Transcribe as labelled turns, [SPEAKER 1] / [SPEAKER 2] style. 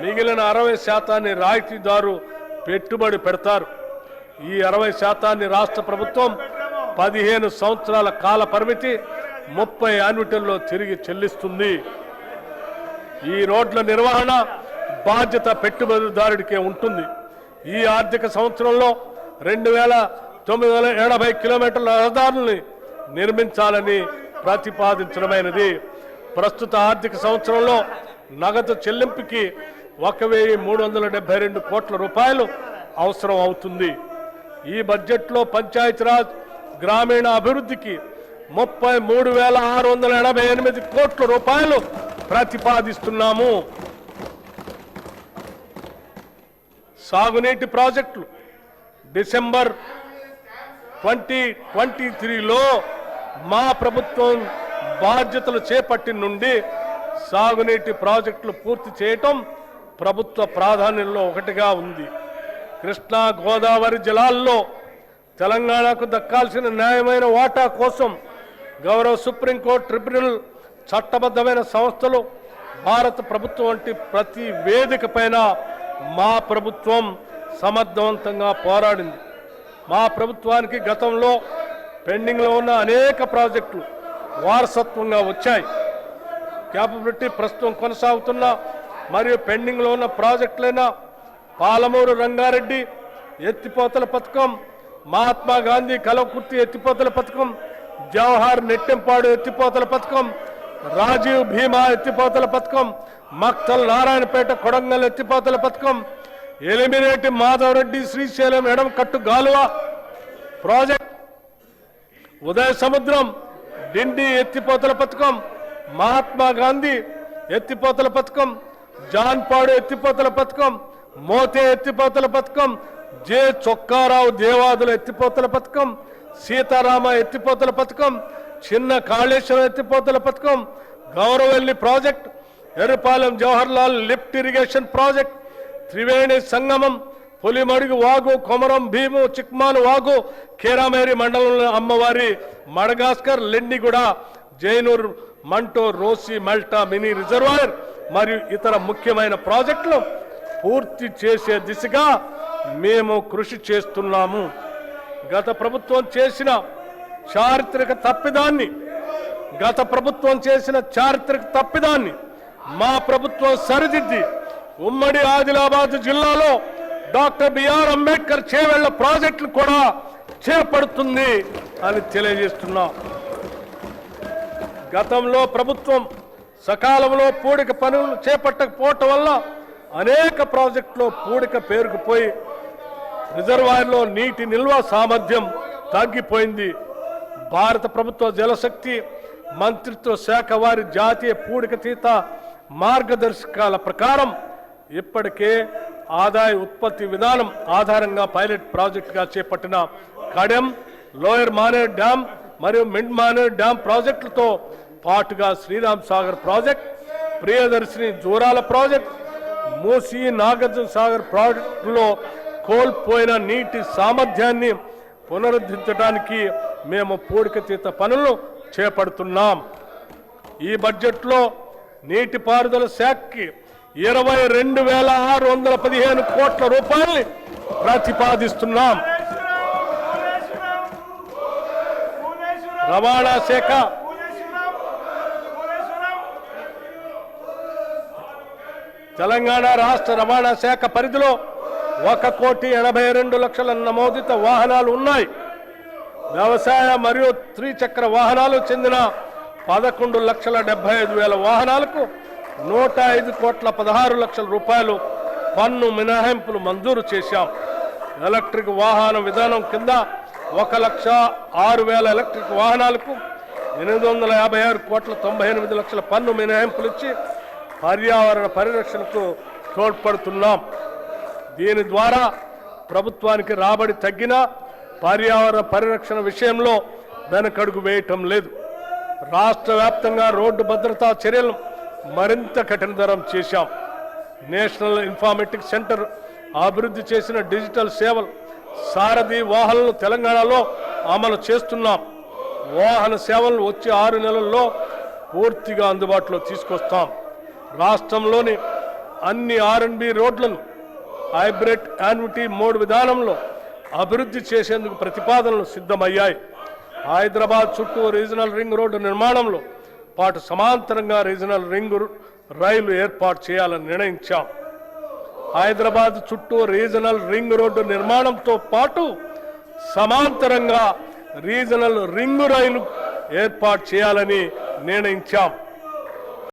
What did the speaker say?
[SPEAKER 1] మిగిలిన 60% రాయితీదారు పెట్టుబడి పెడతారు. ఈ 60% రాష్ట్ర ప్రభుత్వం 15 సంవత్సరాల కాల పరిమితి 30 యాన్యుటీల్లో తిరిగి చెల్లిస్తుంది. ఈ రోడ్ల నిర్వహణ బాధ్యత పెట్టుబడిదారుడికే ఉంటుంది. ఈ ఆర్థిక సంవత్సరంలో 2980 కిలోమీటర్ల రహదారుల్ని నిర్మించాలని ప్రతిపాదించడమైనది. ప్రస్తుత ఆర్థిక సంవత్సరంలో నగదు చెల్లింపుకి 1372 కోట్ల రూపాయలు అవసరం అవుతుంది. ఈ బడ్జెట్లో పంచాయతీరాజ్ గ్రామీణ అభివృద్ధికి 33,688 కోట్ల రూపాయలు ప్రతిపాదిస్తున్నాము. సాగునీటి ప్రాజెక్టులు డిసెంబర్ 2023లో మా ప్రభుత్వం బాధ్యతలు చేపట్టిన నుండి సాగునీటి ప్రాజెక్టులు పూర్తి చేయటం ప్రభుత్వ ప్రాధాన్యంలో ఒకటిగా ఉంది. కృష్ణా గోదావరి జలాల్లో తెలంగాణకు దక్కాల్సిన న్యాయమైన వాటా కోసం గౌరవ సుప్రీంకోర్టు ట్రిబ్యునల్ చట్టబద్ధమైన సంస్థలు భారత ప్రభుత్వం వంటి ప్రతి వేదిక పైన మా ప్రభుత్వం సమర్థవంతంగా పోరాడింది. మా ప్రభుత్వానికి గతంలో పెండింగ్లో ఉన్న అనేక ప్రాజెక్టులు వారసత్వంగా వచ్చాయి. క్యాపబిలిటీ ప్రస్తుతం కొనసాగుతున్న మరియు పెండింగ్లో ఉన్న ప్రాజెక్టులైన పాలమూరు రంగారెడ్డి ఎత్తిపోతల పథకం, మహాత్మా గాంధీ కలవకుర్తి ఎత్తిపోతల పథకం, జవహర్ నెట్టెంపాడు ఎత్తిపోతల పథకం, రాజీవ్ భీమా ఎత్తిపోతల పథకం, మక్తల్ నారాయణపేట కొడంగల్ ఎత్తిపోతల పథకం, ఎలిమినేటి మాధవరెడ్డి శ్రీశైలం ఎడమకట్టు గాలువ ప్రాజెక్ట్, ఉదయ సముద్రం డిండి ఎత్తిపోతల పథకం, మహాత్మా గాంధీ ఎత్తిపోతల పథకం, జాన్పాడు ఎత్తిపోతల పథకం, మోతే ఎత్తిపోతల పథకం, జె చొక్కారావు దేవాదుల ఎత్తిపోతల పథకం, సీతారామ ఎత్తిపోతల పథకం, చిన్న కాళేశ్వరం ఎత్తిపోతల పథకం, Gouravelli project, Errapalem Jawaharlal lift irrigation project, Triveni Sangamam, Pulimadugu వాగు, కొమరం భీము, చిక్మాను వాగు, కేరామేరి మండలంలో అమ్మవారి మడగాస్కర్, లెండిగూడ, జైనూర్, మంటో, రోసి, మల్టా మినీ రిజర్వాయర్ మరియు ఇతర ముఖ్యమైన ప్రాజెక్టులు పూర్తి చేసే దిశగా మేము కృషి చేస్తున్నాము. గత ప్రభుత్వం చేసిన చారిత్రక తప్పిదాన్ని మా ప్రభుత్వం సరిదిద్ది ఉమ్మడి ఆదిలాబాద్ జిల్లాలో డాక్టర్ బిఆర్ అంబేద్కర్ చేవెళ్ల ప్రాజెక్టులు కూడా చేపడుతుంది అని తెలియజేస్తున్నాం. గతంలో ప్రభుత్వం సకాలంలో పూడిక పనులు చేపట్టకపోవటం వల్ల అనేక ప్రాజెక్టులో పూడిక పేరుకుపోయి రిజర్వాయర్లో నీటి నిల్వ సామర్థ్యం తగ్గిపోయింది. భారత ప్రభుత్వ జలశక్తి మంత్రిత్వ శాఖ వారి జాతీయ పూడికతీత మార్గదర్శకాల ప్రకారం ఇప్పటికే ఆదాయ ఉత్పత్తి విధానం ఆధారంగా పైలట్ ప్రాజెక్టుగా చేపట్టిన కడెం, లోయర్ మానేర్ డ్యాం మరియు మిడ్ మానేర్ డ్యాం ప్రాజెక్టులతో పాటుగా శ్రీరామ్ సాగర్ ప్రాజెక్ట్, ప్రియదర్శిని జూరాల ప్రాజెక్ట్, మూసీ నాగార్జున సాగర్ ప్రాజెక్టులో కోల్పోయిన నీటి సామర్థ్యాన్ని పునరుద్ధరించడానికి మేము పూడికతీత పనులు చేపడుతున్నాం. ఈ బడ్జెట్లో నీటిపారుదల శాఖకి 22,615 కోట్ల రూపాయల్ని ప్రతిపాదిస్తున్నాం. రవాణా శాఖ తెలంగాణ రాష్ట్ర రవాణా శాఖ పరిధిలో 1,82,00,000 నమోదిత వాహనాలు ఉన్నాయి. వ్యవసాయ మరియు త్రిచక్ర వాహనాలు చెందిన 11,75,000 వాహనాలకు 105,16,00,000 రూపాయలు పన్ను మినహాయింపులు మంజూరు చేశాం. ఎలక్ట్రిక్ వాహన విధానం కింద 1,06,000 ఎలక్ట్రిక్ వాహనాలకు 856,98,00,000 పన్ను మినహాయింపులు ఇచ్చి పర్యావరణ పరిరక్షణకు తోడ్పడుతున్నాం. దీని ద్వారా ప్రభుత్వానికి రాబడి తగ్గిన పర్యావరణ పరిరక్షణ విషయంలో వెనకడుగు వేయటం లేదు. రాష్ట్ర వ్యాప్తంగా రోడ్డు భద్రతా చర్యలను మరింత కఠినతరం చేశాం. నేషనల్ ఇన్ఫర్మేటిక్స్ సెంటర్ అభివృద్ధి చేసిన డిజిటల్ సేవలు సారథి వాహనాలను తెలంగాణలో అమలు చేస్తున్నాం. వాహన సేవలను వచ్చే 6 నెలల్లో పూర్తిగా అందుబాటులో తీసుకొస్తాం. రాష్ట్రంలోని అన్ని R&B రోడ్లను హైబ్రిడ్ యాన్యుటీ మోడ్ విధానంలో అభివృద్ధి చేసేందుకు ప్రతిపాదనలు సిద్ధమయ్యాయి. హైదరాబాద్ చుట్టూ రీజనల్ రింగ్ రోడ్డు నిర్మాణంలో పాటు సమాంతరంగా రీజనల్ రింగ్ రైలు ఏర్పాటు చేయాలని నిర్ణయించాం. హైదరాబాద్ చుట్టూ రీజనల్ రింగ్ రోడ్డు నిర్మాణంతో పాటు సమాంతరంగా రీజనల్ రింగ్ రైలు ఏర్పాటు చేయాలని నిర్ణయించాం.